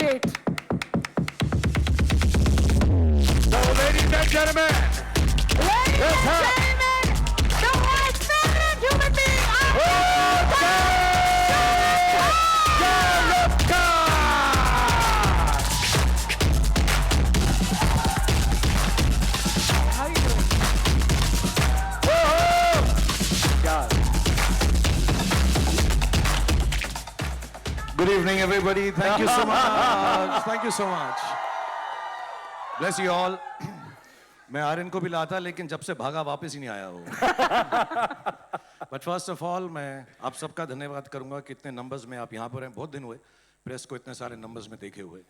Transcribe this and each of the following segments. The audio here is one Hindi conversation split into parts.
great. So, ladies and gentlemen, Ladies Yes, and sir. gentlemen, the most feminine human being How are you doing? Good evening, everybody. Thank you so much. Thank you so much. Bless you all. मैं आर्यन को भी लाता लेकिन जब से भागा वापस ही नहीं आया वो. बट फर्स्ट ऑफ ऑल मैं आप सबका धन्यवाद करूंगा कि इतने नंबर्स में आप यहाँ पर हैं. बहुत दिन हुए प्रेस को इतने सारे नंबर्स में देखे हुए.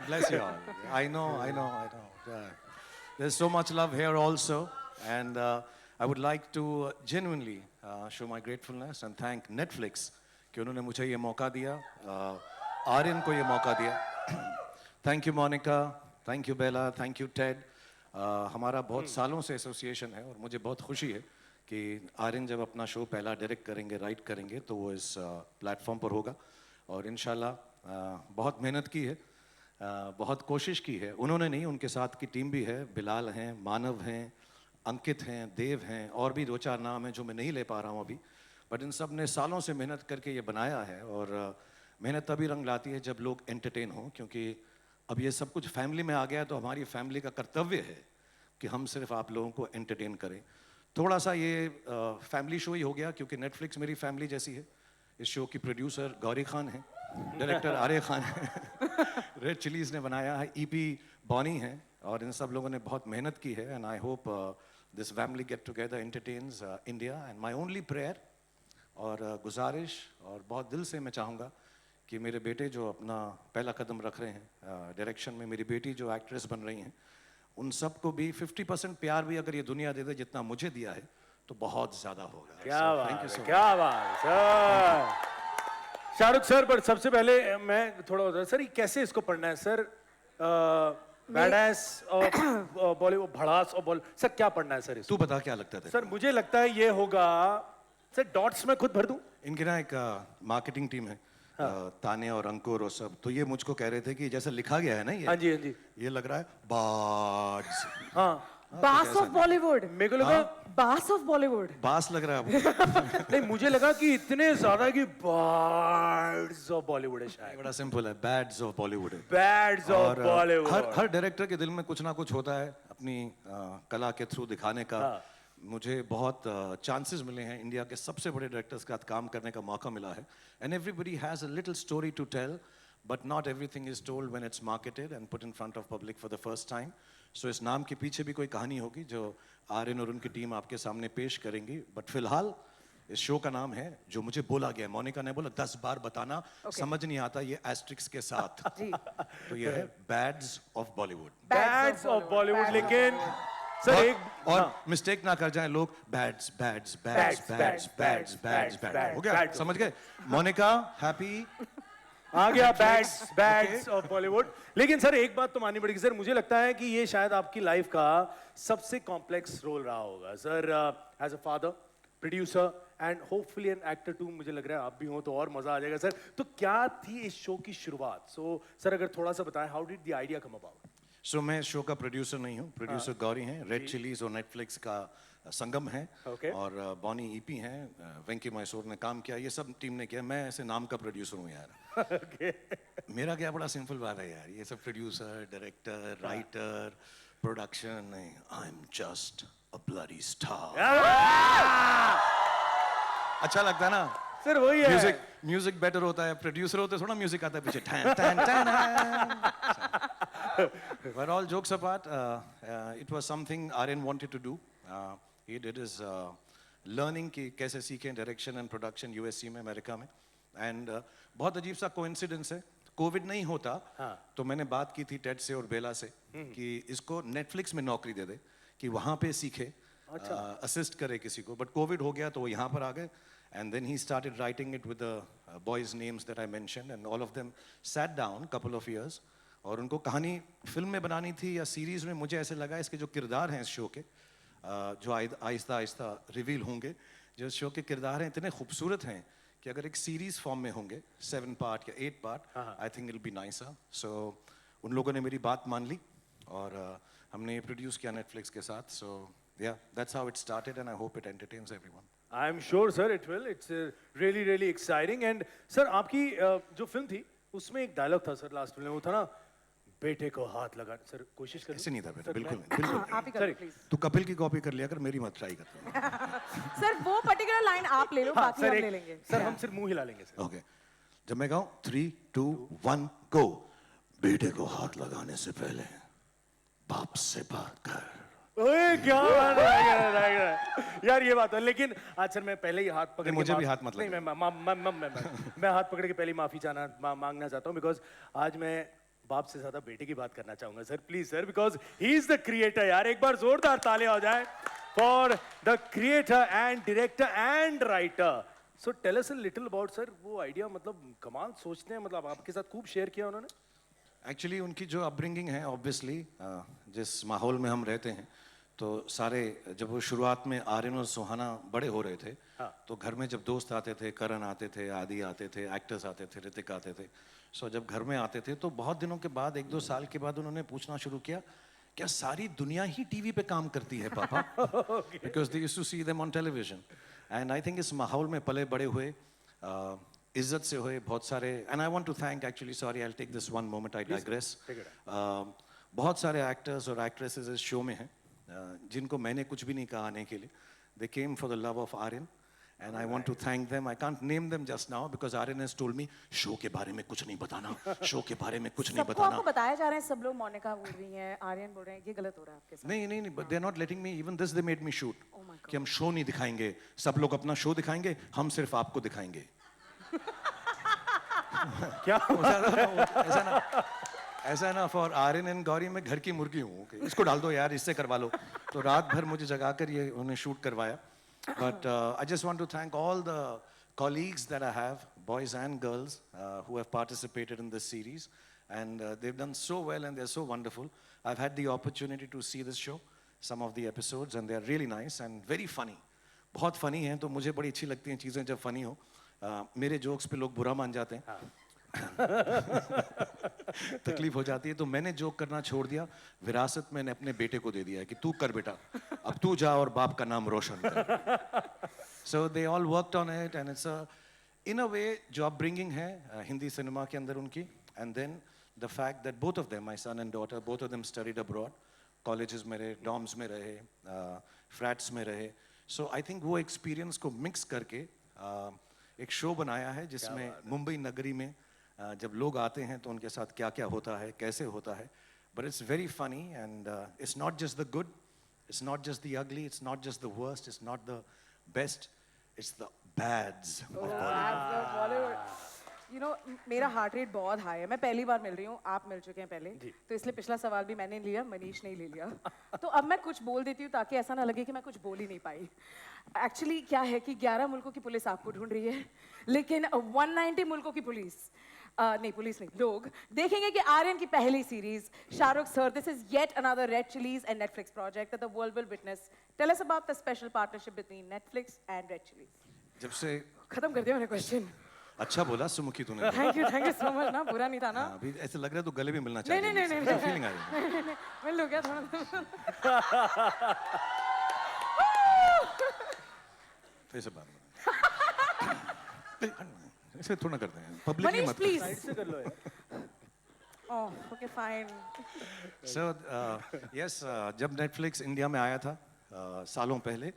Bless you all. I know. There's so much love here also, and I would like to genuinely show my gratefulness and thank Netflix कि उन्होंने मुझे ये मौका दिया, आर्यन को ये मौका दिया. Thank you Monica, thank you Bella, thank you Ted. हमारा बहुत सालों से एसोसिएशन है और मुझे बहुत खुशी है कि आर्यन जब अपना शो पहला डायरेक्ट करेंगे, राइट करेंगे तो वो इस प्लेटफॉर्म पर होगा और इंशाल्लाह बहुत मेहनत की है, बहुत कोशिश की है. उन्होंने नहीं, उनके साथ की टीम भी है. बिलाल हैं, मानव हैं, अंकित हैं, देव हैं और भी दो चार नाम हैं जो मैं नहीं ले पा रहा हूँ अभी. बट इन सब ने सालों से मेहनत करके ये बनाया है और मेहनत तभी रंग लाती है जब लोग एंटरटेन हों, क्योंकि अब ये सब कुछ फैमिली में आ गया तो हमारी फैमिली का कर्तव्य है कि हम सिर्फ आप लोगों को एंटरटेन करें. थोड़ा सा ये फैमिली शो ही हो गया क्योंकि नेटफ्लिक्स मेरी फैमिली जैसी है. इस शो की प्रोड्यूसर गौरी खान है, डायरेक्टर आर्य खान है, रेड चिलीज ने बनाया है, ईपी बॉनी है और इन सब लोगों ने बहुत मेहनत की है. And I hope this family get together entertains India. And my only prayer और गुजारिश और बहुत दिल से मैं चाहूँगा कि मेरे बेटे जो अपना पहला कदम रख रहे हैं डायरेक्शन में, मेरी बेटी जो एक्ट्रेस बन रही हैं, उन सबको भी 50% प्यार भी अगर ये दुनिया दे दे जितना मुझे दिया है तो बहुत ज़्यादा होगा. क्या बात थैंक यू है, सो क्या बात सर. शाहरुख सर, पर सबसे पहले मैं थोड़ा होता सर, ये कैसे इसको पढ़ना है सर? बैडएस और बॉलीवुड, भड़ास और बॉलीवुड, सर क्या पढ़ना है सर इसको? तू बता क्या लगता है? सर मुझे लगता है ये होगा सर, डॉट्स में खुद भर दूं. इनके ना एक मार्केटिंग टीम है, ताने और अंकुर और सब, तो ये मुझको कह रहे थे कि जैसे लिखा गया है ना ये, हाँ जी, ये लग रहा है बार्ड्स. हाँ. Bass of Bollywood. मेरे को लगा Bass of Bollywood. बास लग रहा है अब. नहीं, मुझे लगा कि इतने ज्यादा कि बर्ड्स ऑफ बॉलीवुड है शायद. बड़ा सिंपल है, बैड्स ऑफ बॉलीवुड है. बैड्स ऑफ और बॉलीवुड. हर डायरेक्टर के दिल में कुछ ना कुछ होता है अपनी कला के थ्रू दिखाने का. मुझे बहुत चांसेस मिले हैं, इंडिया के सबसे बड़े डायरेक्टर्स के साथ काम करने का मौका मिला है. And everybody has a little story to tell, but not everything is told when it's marketed and put in front of public for the first time. So इस नाम के पीछे भी कोई कहानी होगी जो आर्यन और उनकी टीम आपके सामने पेश करेंगी. बट फिलहाल इस शो का नाम है जो मुझे बोला गया, मोनिका ने बोला 10 बार बताना, समझ नहीं आता ये एस्ट्रिक्स के साथ. तो ये है bads of Bollywood. Bads of Bollywood. लेकिन सर एक और मिस्टेक ना कर जाएं लोग, bads bads bads bads bads bads bads हो गया, समझ गए? मोनिका हैप्पी आ गया, बैड्स ऑफ बॉलीवुड. लेकिन सर एक बात तो माननी पड़ेगी सर, मुझे लगता है कि ये शायद आपकी लाइफ का सबसे कॉम्प्लेक्स रोल रहा होगा sir, as a father, producer and hopefully an actor too. मुझे लग रहा है आप भी हो तो और मजा आ जाएगा सर. तो क्या थी इस शो की शुरुआत? सो सर अगर थोड़ा सा बताएं, how did the idea come about? So मैं शो का प्रोड्यूसर नहीं हूँ, प्रोड्यूसर गौरी हैं. रेड चिलीज और नेटफ्लिक्स का संगम है और बॉनी ईपी हैं, वेंकी मैसूर ने काम किया, ये सब टीम ने किया. मैं ऐसे नाम का प्रोड्यूसर हूँ यार. मेरा क्या बड़ा सिंपल बात है यार, ये सब प्रोड्यूसर, डायरेक्टर, राइटर, प्रोडक्शन नहीं. I am just a bloody star. अच्छा लगता है ना सर? वही है, म्यूजिक बेटर होता है. प्रोड्यूसर होते थोड़ा म्यूजिक आता है पीछे, tan tan tan. But all jokes apart, it was something Aryan wanted to do. He did his learning कि कैसे सीखें डायरेक्शन एंड प्रोडक्शन यूएससी में, अमेरिका में. एंड बहुत अजीब सा कोइंसिडेंस है, कोविड नहीं होता तो मैंने बात की थी टेड से और बेला से कि इसको नेटफ्लिक्स में नौकरी दे दे कि वहाँ पे सीखे, असिस्ट करे किसी को. बट कोविड हो गया तो वो यहाँ पर आ गए. And then he started writing it with the boys' names that I mentioned, and all of them sat down couple of years. और उनको कहानी फिल्म में बनानी थी या सीरीज में. मुझे ऐसे लगा इसके जो किरदार हैं इस शो के, जो आहिस्ता आहिस्ता रिवील होंगे, जो शो के किरदार हैं इतने खूबसूरत हैं कि अगर एक सीरीज फॉर्म में होंगे 7 पार्ट या 8 part, I think it be nicer. So उन लोगों ने मेरी बात मान ली और हमने प्रोड्यूस किया नेटफ्लिक्स के साथ. सो या that's how it started and I hope it entertains everyone. I am sure sir it will. It's really really exciting. And sir आपकी जो फिल्म थी उसमें एक डायलॉग था सर लास्ट में, वो था ना, बेटे को हाथ लगा. सर कोशिश करिए. ऐसे नहीं था बेटा, बिल्कुल नहीं, बिल्कुल नहीं. आप ही करो प्लीज. तू कपिल की कॉपी कर लिया कर, मेरी मत ट्राई कर. सर वो पर्टिकुलर लाइन आप ले लो, हाँ, बाकी सर हम एक- ले लेंगे. सर हम सिर्फ मुंह हिला लेंगे सर. ओके, जब मैं कहूँ 3, 2, 1 गो. बेटे को हाथ लगाने से पहले बाप से बात कर. ओए क्या बात है यार, ये बात है. लेकिन आज सर मैं पहले ही हाथ पकड़ नहीं, के मुझे भी माफ- हाथ मत नहीं, लगाओ. मैं हाथ पकड़ के पहले माफी मांगना चाहता हूँ, बिकॉज आज मैं बाप से ज्यादा बेटे की बात करना चाहूंगा sir. Please sir, because he is the creator. यार एक बार जोरदार तालियां हो जाए for the creator and director and writer. So tell us a little about sir वो आइडिया. मतलब कमाल सोचते हैं, मतलब आपके साथ खूब शेयर किया उन्होंने. एक्चुअली उनकी जो अपब्रिंगिंग है, ऑब्वियसली जिस माहौल में हम रहते हैं, तो सारे जब वो शुरुआत में आर्यन और सुहाना बड़े हो रहे थे, तो घर में जब दोस्त आते थे, करण आते थे, आदि आते थे, एक्टर्स आते थे, ऋतिक आते थे. सो जब घर में आते थे तो बहुत दिनों के बाद, 1-2 साल के बाद उन्होंने पूछना शुरू किया, क्या सारी दुनिया ही टीवी पे काम करती है पापा? Because they used to see them on television. And I think इस माहौल में पले बड़े हुए, इज्जत से हुए बहुत सारे. And I want to thank, actually sorry I will take this one moment, I digress. बहुत सारे एक्टर्स और एक्ट्रेसेस इस शो में हैं जिनको मैंने कुछ भी नहीं कहा आने के लिए. They came for the love of Aryan and I want to thank them. I can't name them just now because Aryan has told me show के बारे में कुछ नहीं बताना, शो के बारे में कुछ नहीं सबको बताना. आपको बताया जा रहा है, सब लोग मोनिका बोल रही हैं, आर्यन बोल रहे हैं, ये गलत हो रहा है आपके साथ. नहीं नहीं नहीं, but they are not letting me. Even this they made me shoot Oh my God. कि हम शो नहीं दिखाएंगे, सब लोग अपना शो दिखाएंगे, हम सिर्फ आपको दिखाएंगे. क्या ऐसा है ना, फॉर आर्यन एंड गौरी मैं घर की मुर्गी हूँ. इसको डाल दो यार, इससे करवा लो. तो रात भर मुझे जगा कर ये उन्हें शूट करवाया. But I just want to thank all the colleagues that I have, boys and girls, who have participated in this series, and they've done so well and they're so wonderful. I've had the opportunity to see this show, some of the episodes, and they're really nice and very funny. बहुत funny हैं, तो मुझे बड़ी अच्छी लगती हैं चीज़ें जब funny हो. मेरे jokes पे लोग बुरा मान जाते हैं. तकलीफ हो जाती है, तो मैंने जोक करना छोड़ दिया. विरासत मैंने अपने बेटे को दे दिया है कि तू कर बेटा, अब तू जा और बाप का नाम रोशन कर. So they all worked on it and it's a, in a way, जो upbringing है हिंदी सिनेमा के अंदर उनकी. And then the fact that both of them, my son and daughter, both of them studied abroad, colleges में रहे, dorms में रहे, flats में रहे. So I think वो experience को mix करके एक show बनाया है जिसमें मुंबई नगरी में जब लोग आते हैं तो उनके साथ क्या क्या होता है, कैसे होता है. But it's very funny and it's not just the good, it's not just the ugly, it's not just the worst, it's not the best, it's the bads of Bollywood. You know, मेरा हार्ट रेट बहुत हाई है. मैं पहली बार मिल रही हूँ, आप मिल चुके हैं पहले, तो इसलिए पिछला सवाल भी मैंने लिया, मनीष ने ले लिया. तो अब मैं कुछ बोल देती हूँ ताकि ऐसा ना लगे कि मैं कुछ बोल ही नहीं पाई. एक्चुअली क्या है कि 11 मुल्कों की पुलिस आपको ढूंढ रही है, लेकिन 190 मुल्कों की पुलिस पुलिस नहीं, लोग देखेंगे कि आर्यन की पहली series Shahrukh sir, this is yet another red chillies and Netflix project that the world will witness. Tell us about the special partnership between Netflix and red chillies. जब से खत्म कर दिया मैंने क्वेश्चन. अच्छा बोला सुमुखी तूने. Thank you so much. ना बुरा नहीं था ना. अभी ऐसे लग रहा है तो गले भी मिलना नहीं चाहिए. नहीं नहीं फीलिंग आ रही है. मिल लो क्या थोड़ा. फिर से बात ऐसे थोड़ा करते हैं, पब्लिकली मनीष मत. प्लीज. साइड से कर लो यार. Oh okay fine. So yes, जब नेटफ्लिक्स इंडिया में आया था सालों पहले,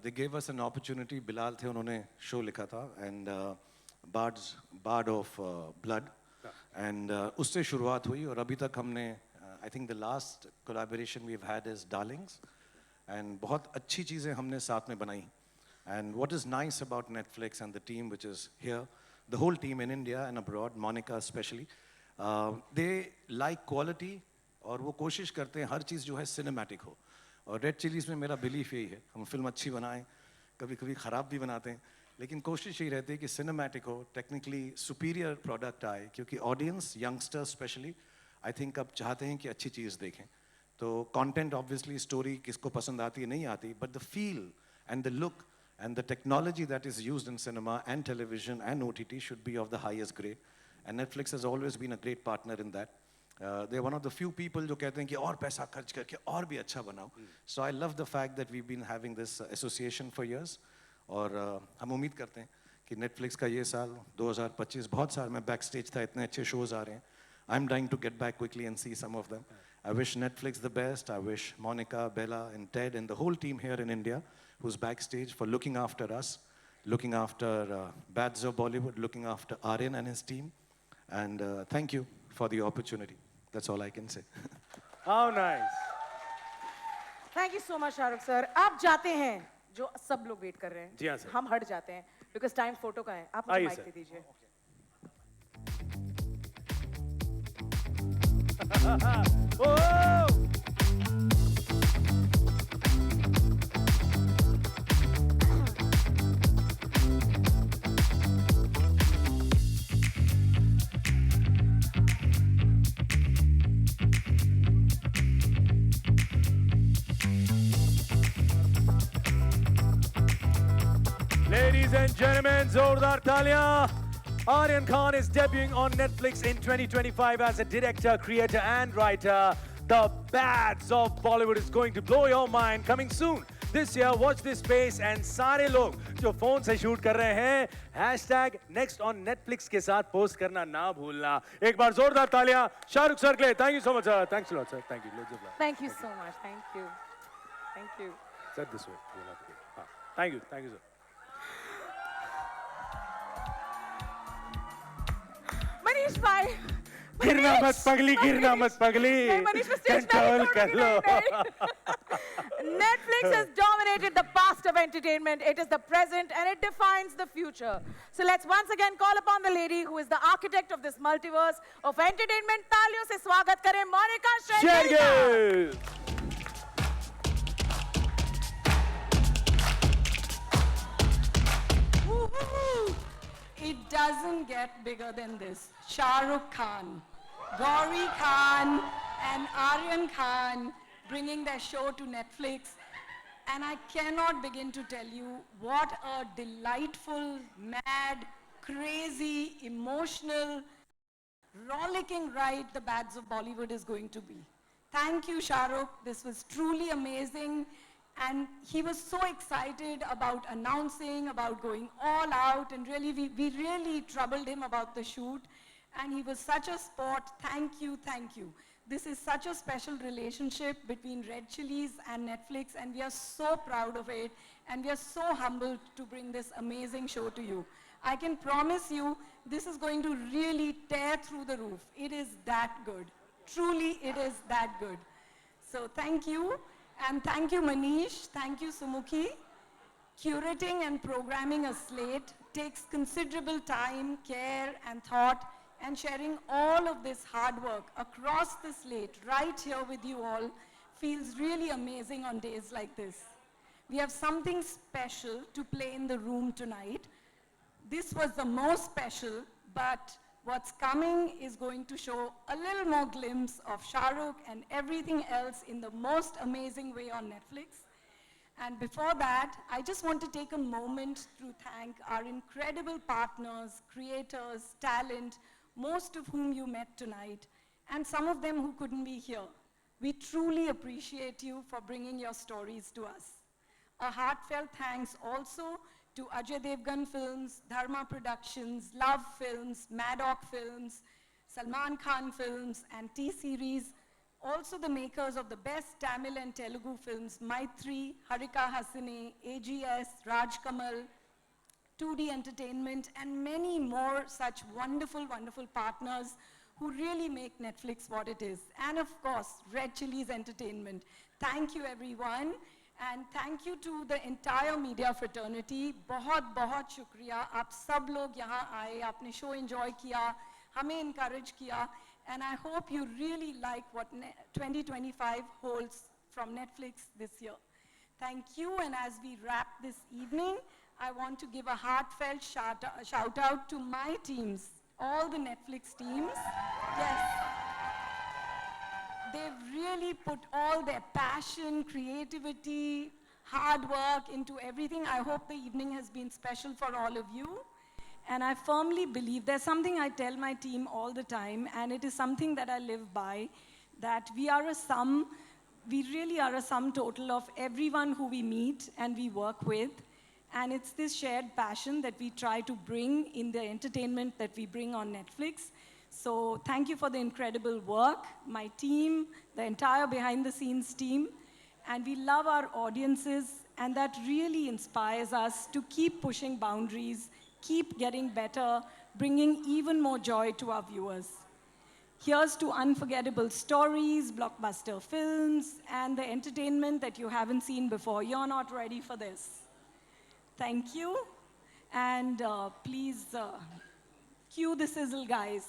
they gave us an opportunity. Bilal थे, उन्होंने शो लिखा था and Bard of Blood, and उससे शुरुआत हुई और अभी तक हमने I think the last collaboration we've had is Darlings, and बहुत अच्छी चीज़ें हमने साथ में बनाई. And what is nice about Netflix and the team which is here, the whole team in India and abroad, Monica especially, they like quality और वो कोशिश करते हैं हर चीज़ जो है सिनेमैटिक हो. और रेड चिलीज़ में मेरा बिलीफ यही है, हम फिल्म अच्छी बनाएं, कभी कभी ख़राब भी बनाते हैं, लेकिन कोशिश यही रहती है कि सिनेमैटिक हो, टेक्निकली सुपीरियर प्रोडक्ट आए, क्योंकि audience, youngsters specially, I think अब चाहते हैं कि अच्छी चीज़ देखें. तो कंटेंट ऑब्वियसली, स्टोरी किसको पसंद आती है नहीं आती, but the feel and the look And the technology that is used in cinema and television and OTT should be of the highest grade. And Netflix has always been a great partner in that. They're one of the few people जो कहते हैं कि और पैसा खर्च करके और भी अच्छा बनाओ. So I love the fact that we've been having this association for years. और हम उम्मीद करते हैं कि Netflix का ये साल 2025 बहुत सारे मैं backstage था इतने अच्छे shows आ रहे हैं. I'm dying to get back quickly and see some of them. I wish Netflix the best. I wish Monica, Bella, and Ted and the whole team here in India who's backstage for looking after us, looking after Bads of Bollywood, looking after Aryan and his team. And thank you for the opportunity. That's all I can say. How nice. Thank you so much Shahrukh sir. आप जाते हैं जो सब लोग वेट कर रहे हैं. जी हाँ, सर. हम हट जाते हैं बिकॉज टाइम फोटो का है. आप मुझे आइए, माइक सर. दे दीजिए. Oh! Ladies and gentlemen, Zordar Talia. Aryan Khan is debuting on Netflix in 2025 as a director, creator, and writer. The Bads of Bollywood is going to blow your mind. Coming soon this year. Watch this space. And सारे लोग जो फोन से शूट कर रहे हैं, hashtag next on Netflix के साथ पोस्ट करना ना भूलना. एक बार जोरदार तालियां शाहरुख सर के लिए. Thank you so much, sir. Thanks a lot, sir. Thank you. Thank you so much. Thank you. Thank you. Sir, this way. Thank you. Thank you, sir. Manish भाई. गिरना मत पगली, गिरना मत पगली. नहीं, मनीष, मैं stage पे कंट्रोल नहीं कर लो. नहीं. Netflix has dominated the past of entertainment. It is the present and it defines the future. So let's once again call upon the lady who is the architect of this multiverse of entertainment. तालियों से स्वागत करें Monika Shergill. Woohoo! It doesn't get bigger than this. Shah Rukh Khan, Gauri Khan, and Aryan Khan bringing their show to Netflix. And I cannot begin to tell you what a delightful, mad, crazy, emotional, rollicking ride the Bads of Bollywood is going to be. Thank you, Shah Rukh. This was truly amazing. And he was so excited about announcing, about going all out, and really, we really troubled him about the shoot. And he was such a sport. Thank you, thank you. This is such a special relationship between Red Chillies and Netflix, and we are so proud of it, and we are so humbled to bring this amazing show to you. I can promise you, this is going to really tear through the roof. It is that good. Truly, it is that good. So thank you. And thank you, Manish. Thank you, Sumukhi. Curating and programming a slate takes considerable time, care, and thought, and sharing all of this hard work across the slate right here with you all feels really amazing on days like this. We have something special to play in the room tonight. This was the most special, but what's coming is going to show a little more glimpse of Shah Rukh and everything else in the most amazing way on Netflix. And before that, I just want to take a moment to thank our incredible partners, creators, talent, most of whom you met tonight, and some of them who couldn't be here. We truly appreciate you for bringing your stories to us. A heartfelt thanks also to Ajay Devgan Films, Dharma Productions, Love Films, Maddock Films, Salman Khan Films, and T-Series. Also the makers of the best Tamil and Telugu films, Maitri, Harika Hasine, AGS, Raj Kamal, 2D Entertainment, and many more such wonderful, wonderful partners who really make Netflix what it is. And of course, Red Chillies Entertainment. Thank you, everyone. And thank you to the entire media fraternity. बहुत शुक्रिया. आप सब लोग यहाँ आए, आपने show enjoy किया, हमें encourage किया. And I hope you really like what 2025 holds from Netflix this year. Thank you. And as we wrap this evening, I want to give a heartfelt shout out to my teams, all the Netflix teams. Yes. They've really put all their passion, creativity, hard work, into everything. I hope the evening has been special for all of you. And I firmly believe, there's something I tell my team all the time, and it is something that I live by, that we really are a sum total of everyone who we meet and we work with. And it's this shared passion that we try to bring in the entertainment that we bring on Netflix. So thank you for the incredible work, my team, the entire behind the scenes team. And we love our audiences, and that really inspires us to keep pushing boundaries, keep getting better, bringing even more joy to our viewers. Here's to unforgettable stories, blockbuster films, and the entertainment that you haven't seen before. You're not ready for this. Thank you. And please cue the sizzle, guys.